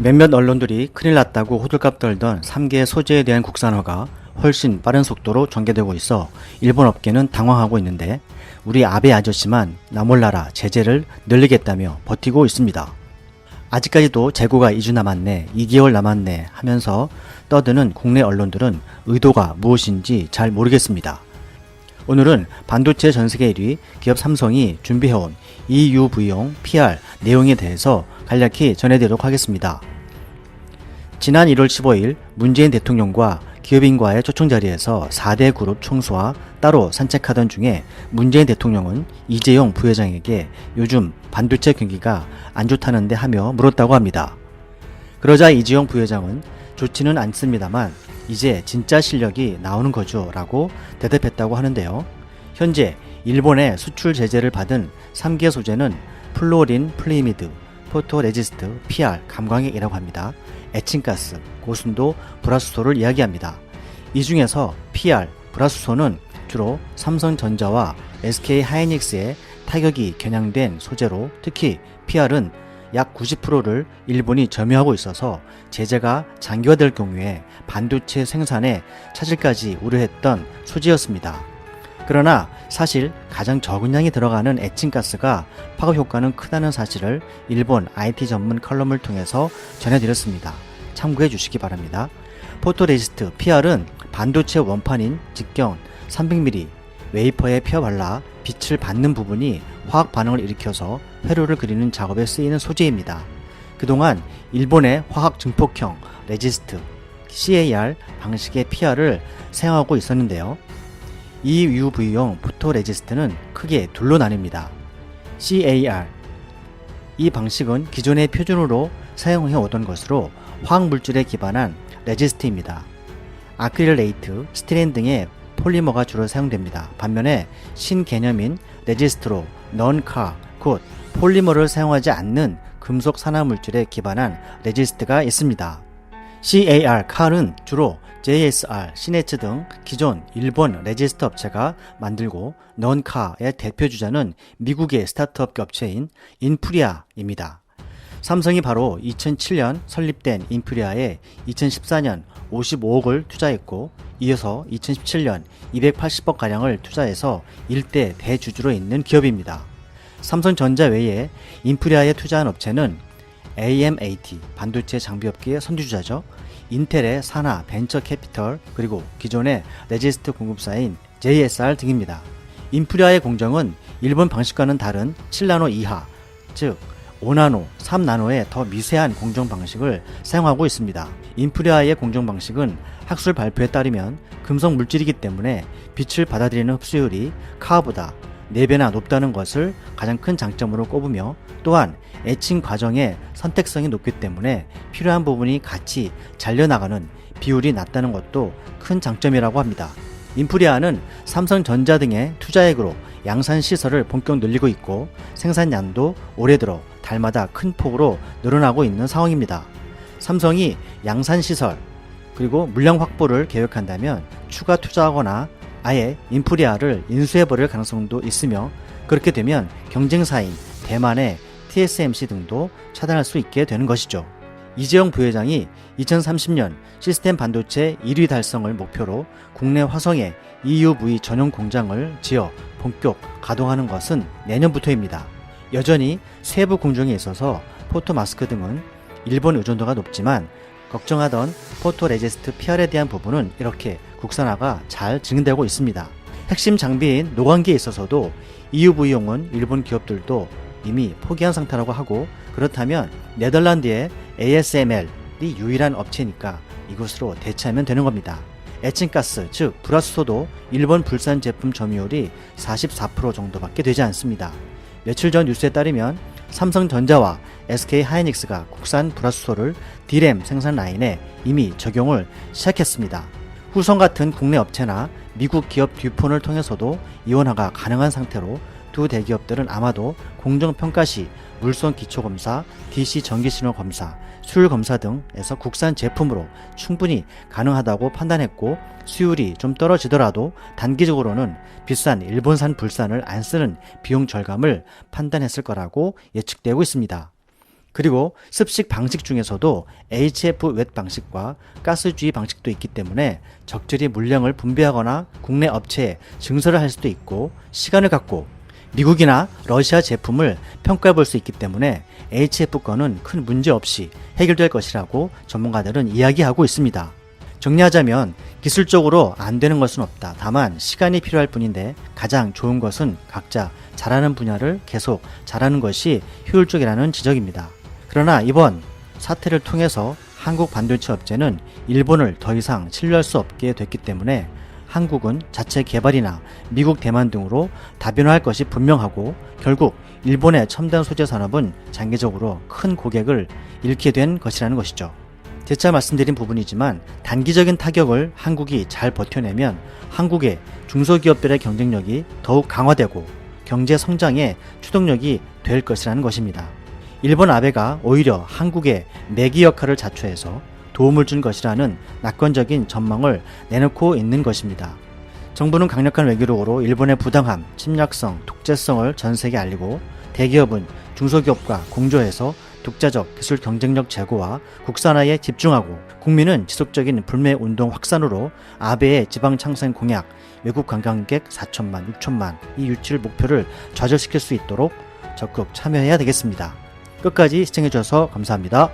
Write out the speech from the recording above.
몇몇 언론들이 큰일 났다고 호들갑 떨던 3개 소재에 대한 국산화가 훨씬 빠른 속도로 전개되고 있어 일본 업계는 당황하고 있는데, 우리 아베 아저씨만 나 몰라라 제재를 늘리겠다며 버티고 있습니다. 아직까지도 재고가 2주 남았네, 2개월 남았네 하면서 떠드는 국내 언론들은 의도가 무엇인지 잘 모르겠습니다. 오늘은 반도체 전세계 1위 기업 삼성이 준비해온 EUV용 PR 내용에 대해서 간략히 전해드리도록 하겠습니다. 지난 1월 15일 문재인 대통령과 기업인과의 초청 자리에서 4대 그룹 총수와 따로 산책하던 중에 문재인 대통령은 이재용 부회장에게 요즘 반도체 경기가 안 좋다는데 하며 물었다고 합니다. 그러자 이재용 부회장은 좋지는 않습니다만 이제 진짜 실력이 나오는 거죠 라고 대답했다고 하는데요. 현재 일본의 수출 제재를 받은 3개 소재는 플루오린 플레이미드, 포토레지스트, PR, 감광액이라고 합니다. 에칭가스, 고순도, 불화수소를 이야기합니다. 이 중에서 PR, 불화수소는 주로 삼성전자와 SK하이닉스의 타격이 겨냥된 소재로, 특히 PR은 약 90%를 일본이 점유하고 있어서 제재가 장기화될 경우에 반도체 생산에 차질까지 우려했던 소재였습니다. 그러나 사실 가장 적은 양이 들어가는 에칭가스가 파급 효과는 크다는 사실을 일본 IT 전문 컬럼을 통해서 전해드렸습니다. 참고해 주시기 바랍니다. 포토레지스트 PR은 반도체 원판인 직경 300mm 웨이퍼에 펴 발라 빛을 받는 부분이 화학 반응을 일으켜서 회로를 그리는 작업에 쓰이는 소재입니다. 그동안 일본의 화학 증폭형 레지스트 CAR 방식의 PR을 사용하고 있었는데요. 이 UV용 포토레지스트는 크게 둘로 나뉩니다. CAR. 이 방식은 기존의 표준으로 사용해 오던 것으로 화학물질에 기반한 레지스트입니다. 아크릴레이트, 스티렌 등의 폴리머가 주로 사용됩니다. 반면에 신개념인 레지스트로 넌카, 곧 폴리머를 사용하지 않는 금속 산화물질에 기반한 레지스트가 있습니다. CAR, 칼은 주로 JSR, 시네츠 등 기존 일본 레지스트 업체가 만들고, 넌카의 대표 주자는 미국의 스타트업 업체인 인프리아입니다. 삼성이 바로 2007년 설립된 인프리아에 2014년 55억을 투자했고, 이어서 2017년 280억가량을 투자해서 일대 대주주로 있는 기업입니다. 삼성전자 외에 인프리아에 투자한 업체는 AMAT, 반도체 장비업계의 선두주자죠. 인텔의 산하 벤처 캐피털, 그리고 기존의 레지스트 공급사인 JSR 등입니다. 인프리아의 공정은 일본 방식과는 다른 7나노 이하, 즉 5나노, 3나노의 더 미세한 공정 방식을 사용하고 있습니다. 인프리아의 공정 방식은 학술 발표에 따르면 금속 물질이기 때문에 빛을 받아들이는 흡수율이 카보다 4배나 높다는 것을 가장 큰 장점으로 꼽으며, 또한 에칭 과정의 선택성이 높기 때문에 필요한 부분이 같이 잘려나가는 비율이 낮다는 것도 큰 장점이라고 합니다. 인프리아는 삼성전자 등의 투자액으로 양산 시설을 본격 늘리고 있고, 생산량도 올해 들어 달마다 큰 폭으로 늘어나고 있는 상황입니다. 삼성이 양산 시설 그리고 물량 확보를 계획한다면 추가 투자하거나 아예 인프리아를 인수해버릴 가능성도 있으며, 그렇게 되면 경쟁사인 대만의 TSMC 등도 차단할 수 있게 되는 것이죠. 이재용 부회장이 2030년 시스템 반도체 1위 달성을 목표로 국내 화성에 EUV 전용 공장을 지어 본격 가동하는 것은 내년부터입니다. 여전히 세부 공정에 있어서 포토마스크 등은 일본 의존도가 높지만, 걱정하던 포토레지스트 PR에 대한 부분은 이렇게 국산화가 잘 진행되고 있습니다. 핵심 장비인 노광기에 있어서도 EUV용은 일본 기업들도 이미 포기한 상태라고 하고, 그렇다면 네덜란드의 ASML이 유일한 업체니까 이곳으로 대체하면 되는 겁니다. 에칭가스, 즉 불화수소도 일본 불산 제품 점유율이 44% 정도밖에 되지 않습니다. 며칠 전 뉴스에 따르면 삼성전자와 SK하이닉스가 국산 불화수소를 D램 생산 라인에 이미 적용을 시작했습니다. 후성 같은 국내 업체나 미국 기업 듀폰을 통해서도 이원화가 가능한 상태로 두 대기업들은 아마도 공정평가 시 물성 기초검사, DC 전기신호 검사, 수율 검사 등에서 국산 제품으로 충분히 가능하다고 판단했고, 수율이 좀 떨어지더라도 단기적으로는 비싼 일본산 불산을 안 쓰는 비용 절감을 판단했을 거라고 예측되고 있습니다. 그리고 습식 방식 중에서도 HF 웻 방식과 가스주의 방식도 있기 때문에 적절히 물량을 분배하거나 국내 업체에 증설을 할 수도 있고 시간을 갖고 미국이나 러시아 제품을 평가해 볼 수 있기 때문에 HF 건은 큰 문제 없이 해결될 것이라고 전문가들은 이야기하고 있습니다. 정리하자면 기술적으로 안 되는 것은 없다. 다만 시간이 필요할 뿐인데 가장 좋은 것은 각자 잘하는 분야를 계속 잘하는 것이 효율적이라는 지적입니다. 그러나 이번 사태를 통해서 한국 반도체 업체는 일본을 더 이상 신뢰할 수 없게 됐기 때문에 한국은 자체 개발이나 미국 대만 등으로 다변화할 것이 분명하고 결국 일본의 첨단 소재 산업은 장기적으로 큰 고객을 잃게 된 것이라는 것이죠. 재차 말씀드린 부분이지만 단기적인 타격을 한국이 잘 버텨내면 한국의 중소기업들의 경쟁력이 더욱 강화되고 경제 성장의 추동력이 될 것이라는 것입니다. 일본 아베가 오히려 한국의 매기 역할을 자초해서 도움을 준 것이라는 낙관적인 전망을 내놓고 있는 것입니다. 정부는 강력한 외교력으로 일본의 부당함, 침략성, 독재성을 전 세계에 알리고 대기업은 중소기업과 공조해서 독자적 기술 경쟁력 제고와 국산화에 집중하고 국민은 지속적인 불매운동 확산으로 아베의 지방창생 공약, 외국 관광객 4천만, 6천만 이 유치 목표를 좌절시킬 수 있도록 적극 참여해야 되겠습니다. 끝까지 시청해주셔서 감사합니다.